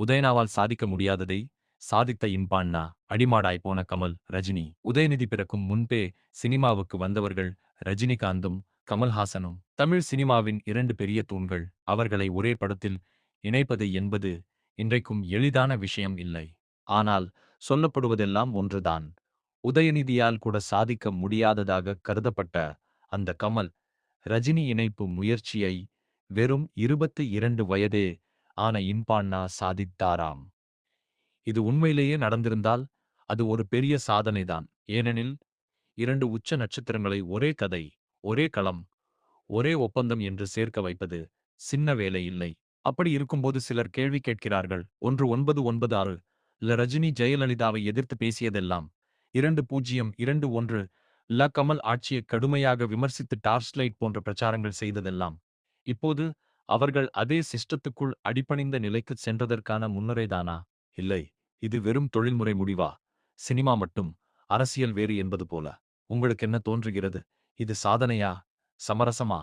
உதயனாவால் சாதிக்க முடியாததை சாதித்த இன்பான்னா அடிமாடாய் போன கமல், ரஜினி. உதயநிதி பிறக்கும் முன்பே சினிமாவுக்கு வந்தவர்கள் ரஜினிகாந்தும், கமல்ஹாசனும். தமிழ் சினிமாவின் 2 பெரிய தூண்கள். அவர்களை ஒரே படத்தில் இணைப்பது என்பது இன்றைக்கும் எளிதான விஷயம் இல்லை. ஆனால் சொல்லப்படுவதெல்லாம் ஒன்றுதான். உதயநிதியால் கூட சாதிக்க முடியாததாக கருதப்பட்ட அந்த கமல், ரஜினி இணைப்பு முயற்சியை வெறும் 22 வயதே ஆன இன்பான்னா சாதித்தாராம். இது உண்மையிலேயே நடந்திருந்தால் அது ஒரு பெரிய சாதனைதான். ஏனெனில் 2 உச்ச நட்சத்திரங்களை ஒரே கதை, ஒரே களம், ஒரே ஒப்பந்தம் என்று சேர்க்க வைப்பது சின்ன வேலை இல்லை. அப்படி இருக்கும்போது சிலர் கேள்வி கேட்கிறார்கள். 1996 ரஜினி ஜெயலலிதாவை எதிர்த்து பேசியதெல்லாம் 2021 கமல் ஆட்சியை கடுமையாக விமர்சித்து டார்ச்லைட் போன்ற பிரச்சாரங்கள் செய்ததெல்லாம் இப்போது அவர்கள் அதே சிஸ்டத்துக்குள் அடிபணிந்த நிலைக்கு சென்றதற்கான முன்னரேதானா? இல்லை. இது வெறும் தொழில்முறை முடிவா? சினிமா மட்டும், அரசியல் வேறு என்பது போல. உங்களுக்கு என்ன தோன்றுகிறது? இது சாதனையா? சமரசமா?